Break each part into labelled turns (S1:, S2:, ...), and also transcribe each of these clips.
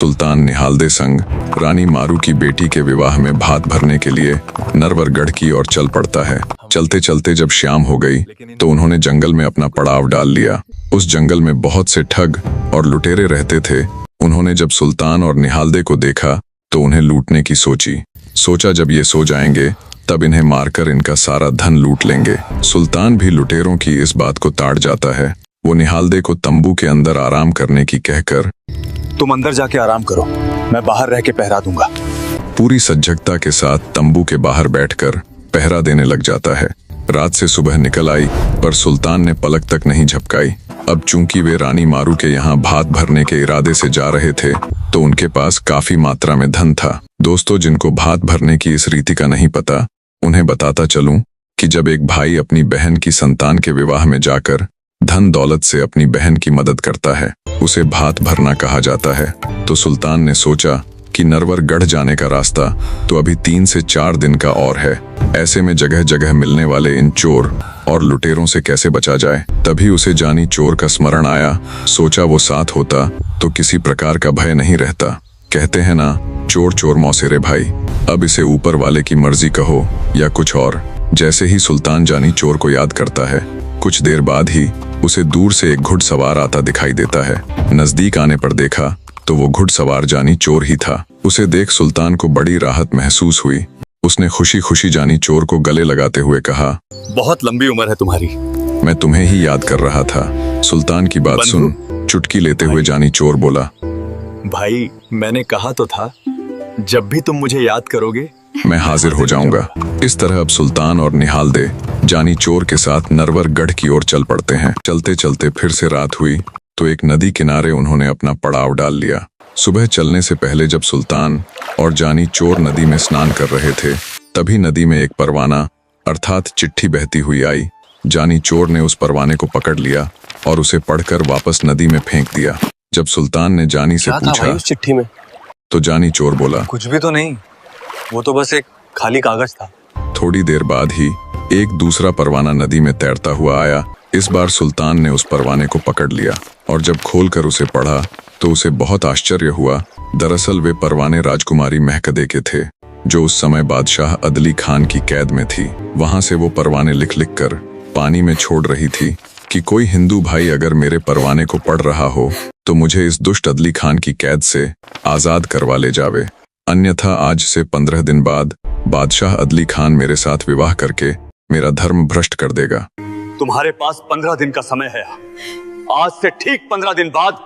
S1: सुल्तान निहालदे संग रानी मारू की बेटी के विवाह में भात भरने के लिए नरवरगढ़ की ओर चल पड़ता है। चलते चलते जब शाम हो गई तो उन्होंने जंगल में अपना पड़ाव डाल लिया। उस जंगल में बहुत से ठग और लुटेरे रहते थे। उन्होंने जब सुल्तान और निहालदे को देखा तो उन्हें लूटने की सोचा जब ये सो जाएंगे तब इन्हें मारकर इनका सारा धन लूट लेंगे। सुल्तान भी लुटेरों की इस बात को ताड़ जाता है। वो निहालदे को तंबू के अंदर आराम करने की कहकर,
S2: तुम अंदर जाके आराम करो, मैं बाहर रह के पहरा दूंगा।
S1: पूरी सजगता के साथ तंबू के बाहर बैठकर पहरा देने लग जाता है। रात से सुबह निकल आई पर सुल्तान ने पलक तक नहीं झपकाई। अब चूंकि वे रानी मारू के यहाँ भात भरने के इरादे से जा रहे थे तो उनके पास काफी मात्रा में धन था। दोस्तों, जिनको भात भरने की इस रीति का नहीं पता, उन्हें बताता चलूं कि जब एक भाई अपनी बहन की संतान के विवाह में जाकर धन दौलत से अपनी बहन की मदद करता है, उसे भात भरना कहा जाता है। तो सुल्तान ने सोचा कि नरवरगढ़ जाने का रास्ता तो अभी 3 से 4 दिन का और है। ऐसे में जगह जगह मिलने वाले इन चोर और लुटेरों से कैसे बचा जाए। तभी उसे जानी चोर का स्मरण आया। सोचा वो साथ होता तो किसी प्रकार का भय नहीं रहता। कहते हैं ना, चोर चोर मौसेरे भाई। अब इसे ऊपर वाले की मर्जी कहो या कुछ और। जैसे ही सुल्तान जानी चोर को याद करता है, कुछ देर बाद ही उसे दूर से एक घुड़सवार आता दिखाई देता है। नजदीक आने पर देखा तो वो घुड़सवार जानी चोर ही था। उसे देख सुल्तान को बड़ी राहत महसूस हुई। उसने खुशी खुशी जानी चोर को गले लगाते हुए कहा,
S2: बहुत लंबी उम्र है तुम्हारी।
S1: मैं तुम्हें ही याद कर रहा था। सुल्तान की बात सुन चुटकी लेते हुए जानी चोर बोला,
S2: भाई मैंने कहा तो था जब भी तुम मुझे याद करोगे
S1: मैं हाजिर हो जाऊंगा। इस तरह अब सुल्तान और निहालदे जानी चोर के साथ नरवरगढ़ की ओर चल पड़ते हैं। चलते चलते फिर से रात हुई तो एक नदी किनारे उन्होंने अपना पड़ाव डाल लिया। सुबह चलने से पहले जब सुल्तान और जानी चोर नदी में स्नान कर रहे थे, तभी नदी में एक परवाना अर्थात चिट्ठी बहती हुई आई। जानी चोर ने उस परवाने को पकड़ लिया और उसे पढ़कर वापस नदी में फेंक दिया। जब सुल्तान ने जानी से पूछा
S2: उस चिट्ठी में,
S1: तो जानी चोर बोला,
S2: कुछ भी तो नहीं, वो तो बस एक खाली कागज था।
S1: थोड़ी देर बाद ही एक दूसरा परवाना नदी में तैरता हुआ आया। इस बार सुल्तान ने उस परवाने को पकड़ लिया और जब खोलकर उसे पढ़ा तो उसे बहुत आश्चर्य हुआ। दरअसल वे परवाने राजकुमारी महकदे के थे, जो उस समय बादशाह अदली खान की कैद में थी। वहां से वो परवाने लिख लिख कर पानी में छोड़ रही थी कि कोई हिंदू भाई अगर मेरे परवाने को पढ़ रहा हो तो मुझे इस दुष्ट अदली खान की कैद से आजाद करवा ले जावे, अन्यथा आज से 15 दिन बाद बादशाह अदली खान मेरे साथ विवाह करके मेरा धर्म भ्रष्ट कर देगा।
S2: तुम्हारे पास 15 दिन का समय है। आज से ठीक 15 दिन बाद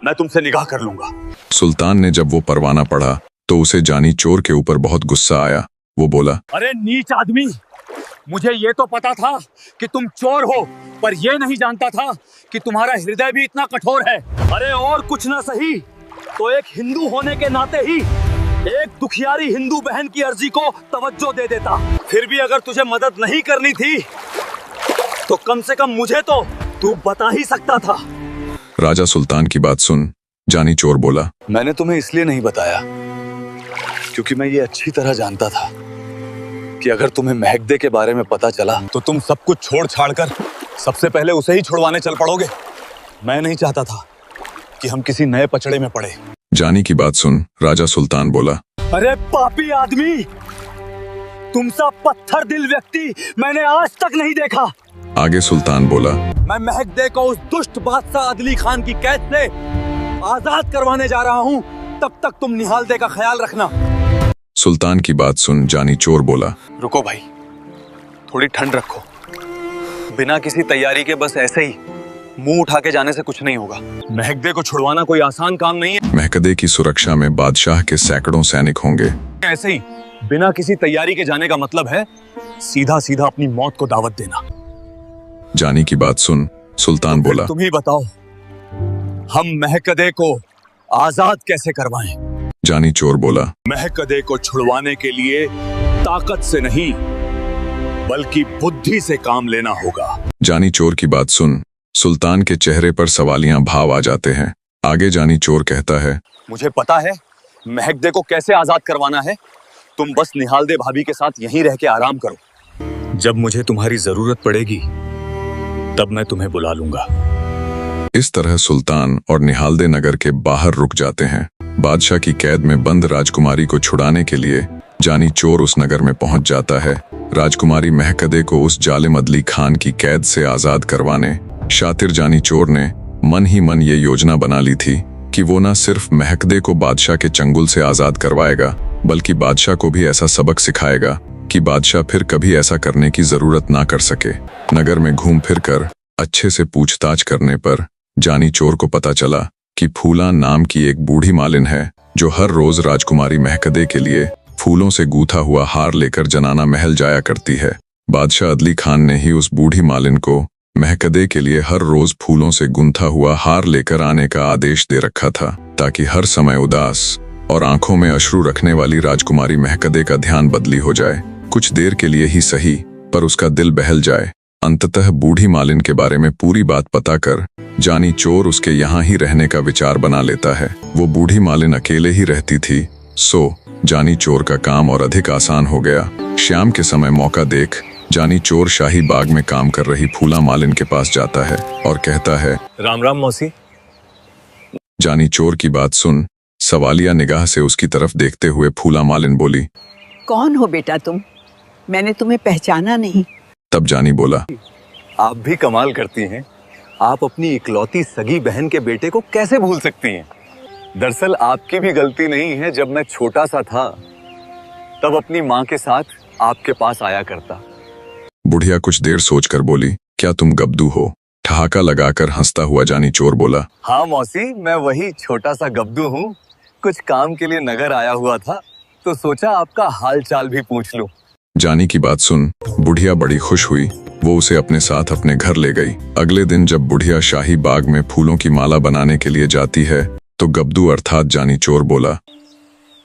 S2: मैं तुमसे निकाह कर लूंगा।
S1: सुल्तान ने जब वो परवाना पढ़ा तो उसे जानी चोर के ऊपर बहुत गुस्सा आया। वो बोला,
S2: अरे नीच आदमी, मुझे ये तो पता था कि तुम चोर हो, पर ये नहीं जानता था कि तुम्हारा हृदय भी इतना कठोर है। अरे और कुछ ना सही तो एक हिंदू होने के नाते ही एक दुखियारी हिंदू बहन की अर्जी को तवज्जो दे देता। फिर भी अगर तुझे मदद नहीं करनी थी तो कम से कम मुझे तो तू बता ही सकता था।
S1: राजा सुल्तान की बात सुन जानी चोर बोला,
S2: मैंने तुम्हें इसलिए नहीं बताया क्योंकि मैं ये अच्छी तरह जानता था कि अगर तुम्हें महकदे के बारे में पता चला तो तुम सब कुछ छोड़ छाड़ कर सबसे पहले उसे ही छुड़वाने चल पड़ोगे। मैं नहीं चाहता था कि हम किसी नए पचड़े में पड़े।
S1: जानी की बात सुन राजा सुल्तान बोला,
S2: अरे पापी आदमी, तुम सा पत्थर दिल व्यक्ति मैंने आज तक नहीं देखा।
S1: आगे सुल्तान बोला,
S2: मैं महकदे को उस दुष्ट बादशाह अदली खान की कैद से आजाद करवाने जा रहा हूँ, तब तक तुम निहालदे का ख्याल रखना।
S1: सुल्तान की बात सुन जानी चोर बोला,
S2: रुको भाई, थोड़ी ठंड रखो। बिना किसी तैयारी के बस ऐसे ही मुंह उठा के जाने से कुछ नहीं होगा। महकदे को छुड़वाना कोई आसान काम नहीं है।
S1: महकदे की सुरक्षा में बादशाह के सैकड़ों सैनिक होंगे।
S2: ऐसे ही बिना किसी तैयारी के जाने का मतलब है सीधा सीधा अपनी मौत को दावत देना।
S1: जानी की बात सुन सुल्तान बोला,
S2: तुम ही बताओ हम महकदे को आजाद कैसे करवाएं?
S1: जानी चोर बोला,
S2: महकदे को छुड़वाने के लिए ताकत से नहीं बल्कि बुद्धि से काम लेना होगा।
S1: जानी चोर की बात सुन सुल्तान के चेहरे पर सवालियां भाव आ जाते हैं। आगे जानी चोर कहता है,
S2: मुझे पता है महकदे को कैसे आजाद करवाना है। तुम बस निहालदे भाभी के साथ यहीं रह के आराम करो। जब मुझे तुम्हारी जरूरत पड़ेगी तब मैं तुम्हें बुला लूंगा।
S1: इस तरह सुल्तान और निहालदे नगर के बाहर रुक जाते हैं। बादशाह की कैद में बंद राजकुमारी को छुड़ाने के लिए जानी चोर उस नगर में पहुंच जाता है। राजकुमारी महकदे को उस जालिम अदली खान की कैद से आजाद करवाने शातिर जानी चोर ने मन ही मन ये योजना बना ली थी कि वो न सिर्फ महकदे को बादशाह के चंगुल से आजाद करवाएगा, बल्कि बादशाह को भी ऐसा सबक सिखाएगा कि बादशाह फिर कभी ऐसा करने की जरूरत ना कर सके। नगर में घूम फिर कर अच्छे से पूछताछ करने पर जानी चोर को पता चला कि फूला नाम की एक बूढ़ी मालिन है जो हर रोज राजकुमारी महकदे के लिए फूलों से गूथा हुआ हार लेकर जनाना महल जाया करती है। बादशाह अदली खान ने ही उस बूढ़ी मालिन को महकदे के लिए हर रोज फूलों से गुंथा हुआ हार लेकर आने का आदेश दे रखा था, ताकि हर समय उदास और आंखों में अश्रु रखने वाली राजकुमारी महकदे का ध्यान बदली हो जाए। कुछ देर के लिए ही सही, पर उसका दिल बहल जाए। अंततः बूढ़ी मालिन के बारे में पूरी बात पता कर जानी चोर उसके यहाँ ही रहने का विचार बना लेता है। वो बूढ़ी मालिन अकेले ही रहती थी, सो जानी चोर का काम और अधिक आसान हो गया। शाम के समय मौका देख जानी चोर शाही बाग में काम कर रही फूला मालिन के पास जाता है और कहता है,
S2: राम राम मौसी।
S1: जानी चोर की बात सुन सवालिया निगाह से उसकी तरफ देखते हुए फूला मालिन बोली,
S3: कौन हो बेटा तुम? मैंने तुम्हें पहचाना नहीं।
S1: तब जानी बोला,
S2: आप भी कमाल करती हैं। आप अपनी इकलौती सगी बहन के बेटे को कैसे भूल सकती हैं? दरअसल आपकी भी गलती नहीं है। जब मैं छोटा सा था तब अपनी माँ के साथ आपके पास आया करता।
S1: बुढ़िया कुछ देर सोचकर बोली, क्या तुम गब्दू हो? ठहाका लगाकर हंसता हुआ जानी चोर बोला,
S2: हाँ मौसी, मैं वही छोटा सा गब्दू हूँ। कुछ काम के लिए नगर आया हुआ था तो सोचा आपका हाल चाल भी पूछ लूं।
S1: जानी की बात सुन बुढ़िया बड़ी खुश हुई। वो उसे अपने साथ अपने घर ले गई। अगले दिन जब बुढ़िया शाही बाग में फूलों की माला बनाने के लिए जाती है तो गब्दू अर्थात जानी चोर बोला,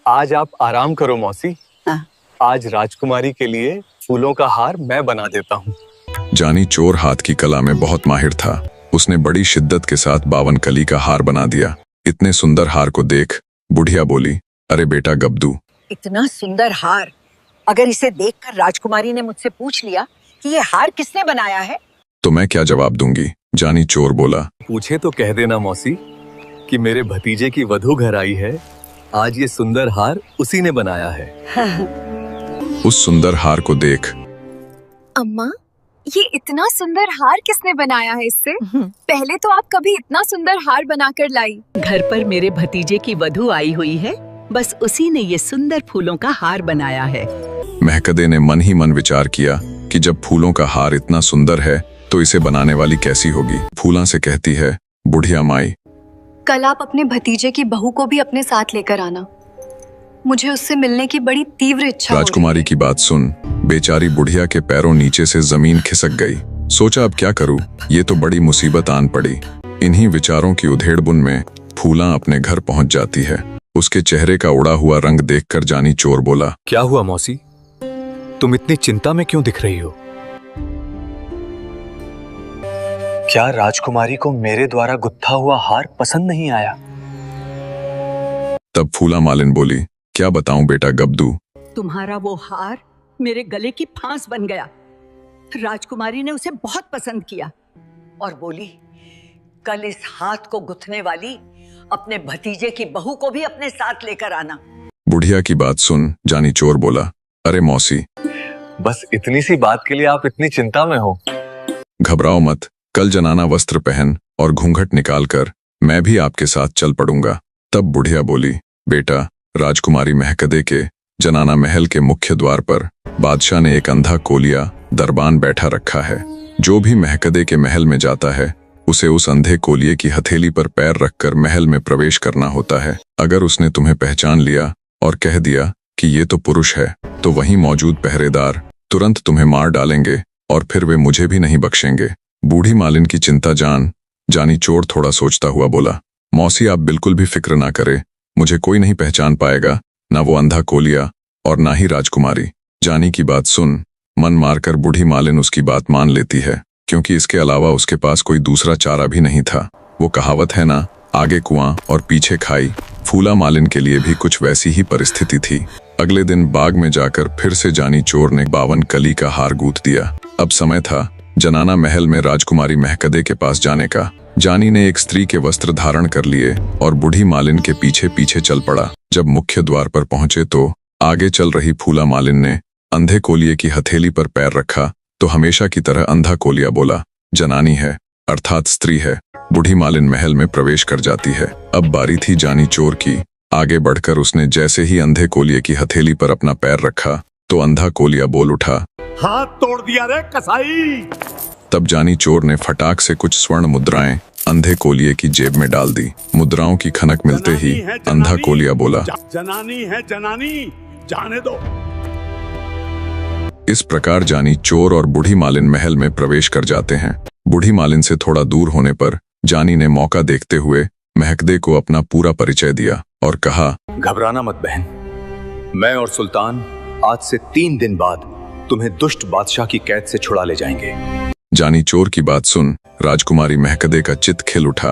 S2: आज आप आराम करो मौसी।
S3: हाँ।
S2: आज राजकुमारी के लिए फूलों का हार मैं बना देता हूँ।
S1: जानी चोर हाथ की कला में बहुत माहिर था। उसने बड़ी शिद्दत के साथ 52 कली का हार बना दिया। इतने सुंदर हार को देख बुढ़िया बोली, अरे बेटा गब्दू,
S3: इतना सुंदर हार, अगर इसे देखकर राजकुमारी ने मुझसे पूछ लिया कि ये हार किसने बनाया है
S1: तो मैं क्या जवाब दूंगी? जानी चोर बोला,
S2: पूछे तो कह देना मौसी कि मेरे भतीजे की वधू घर आई है। आज ये सुंदर हार उसी ने बनाया है।
S1: उस सुंदर हार को देख,
S4: अम्मा, ये इतना सुंदर हार किसने बनाया है इससे? पहले तो आप कभी इतना सुंदर हार बनाकर लाई।
S5: घर पर मेरे भतीजे की वधू आई हुई है, बस उसी ने ये सुंदर फूलों का हार बनाया है।
S1: महकदे ने मन ही मन विचार किया कि जब फूलों का हार इतना सुंदर है तो इसे बनाने वाली कैसी होगी। फूला से कहती है, बुढ़िया माई,
S4: कल आप अपने भतीजे की बहू को भी अपने साथ लेकर आना। मुझे उससे मिलने की बड़ी तीव्र इच्छा हो रही है।
S1: राजकुमारी की बात सुन बेचारी बुढ़िया के पैरों नीचे से जमीन खिसक गई। सोचा अब क्या करूं, ये तो बड़ी मुसीबत आन पड़ी। इन्हीं विचारों की उधेड़बुन में फूला अपने घर पहुंच जाती है। उसके चेहरे का उड़ा हुआ रंग देखकर जानी चोर बोला,
S2: क्या हुआ मौसी, तुम इतनी चिंता में क्यों दिख रही हो? क्या राजकुमारी को मेरे द्वारा गुत्था हुआ हार पसंद नहीं आया?
S1: तब फूला मालिन बोली, क्या बताऊं बेटा गब्दू,
S5: तुम्हारा वो हार मेरे गले की फांस बन गया। राजकुमारी ने उसे बहुत पसंद किया
S3: और बोली, कल इस हाथ को गुथने वाली अपने भतीजे की बहू को भी अपने साथ लेकर आना।
S1: बुढ़िया की बात सुन जानी चोर बोला, अरे मौसी,
S2: बस इतनी सी बात के लिए आप इतनी चिंता में हो?
S1: घबराओ मत, कल जनाना वस्त्र पहन और घूंघट निकाल कर मैं भी आपके साथ चल पड़ूंगा। तब बुढ़िया बोली, बेटा, राजकुमारी महकदे के जनाना महल के मुख्य द्वार पर बादशाह ने एक अंधा कोलिया दरबान बैठा रखा है। जो भी महकदे के महल में जाता है उसे उस अंधे कोलिये की हथेली पर पैर रखकर महल में प्रवेश करना होता है। अगर उसने तुम्हें पहचान लिया और कह दिया कि ये तो पुरुष है तो वहीं मौजूद पहरेदार तुरंत तुम्हें मार डालेंगे और फिर वे मुझे भी नहीं बख्शेंगे। बूढ़ी मालिन की चिंता जानी चोर थोड़ा सोचता हुआ बोला, मौसी आप बिल्कुल भी फिक्र ना करे, मुझे कोई नहीं पहचान पाएगा, ना वो अंधा कोलिया और ना ही राजकुमारी। जानी की बात सुन मन मारकर बूढ़ी मालिन उसकी बात मान लेती है, क्योंकि इसके अलावा उसके पास कोई दूसरा चारा भी नहीं था। वो कहावत है ना, आगे कुआं और पीछे खाई। फूला मालिन के लिए भी कुछ वैसी ही परिस्थिति थी। अगले दिन बाग में जाकर फिर से जानी चोर ने 52 कली का हार गूंथ दिया। अब समय था जनाना महल में राजकुमारी महकदे के पास जाने का। जानी ने एक स्त्री के वस्त्र धारण कर लिए और बूढ़ी मालिन के पीछे पीछे चल पड़ा। जब मुख्य द्वार पर पहुंचे तो आगे चल रही फूला मालिन ने अंधे कोलिये की हथेली पर पैर रखा तो हमेशा की तरह अंधा कोलिया बोला, जनानी है अर्थात स्त्री है। बूढ़ी मालिन महल में प्रवेश कर जाती है। अब बारी थी जानी चोर की। आगे बढ़कर उसने जैसे ही अंधे कोलिये की हथेली पर अपना पैर रखा तो अंधा कोलिया बोल उठा,
S2: हाथ तोड़ दिया रे कसाई।
S1: तब जानी चोर ने फटाक से कुछ स्वर्ण मुद्राएं अंधे कोलिये की जेब में डाल दी। मुद्राओं की खनक मिलते ही अंधा कोलिया बोला,
S2: जनानी है जनानी, जाने दो।
S1: इस प्रकार जानी चोर और बूढ़ी मालिन महल में प्रवेश कर जाते हैं। बूढ़ी मालिन से थोड़ा दूर होने पर जानी ने मौका देखते हुए महकदे को अपना पूरा परिचय दिया और कहा,
S6: घबराना मत बहन, मैं और सुल्तान आज से 3 दिन बाद तुम्हें दुष्ट बादशाह की कैद से छुड़ा ले जाएंगे।
S1: जानी चोर की बात सुन राजकुमारी महकदे का चित्त खिल उठा।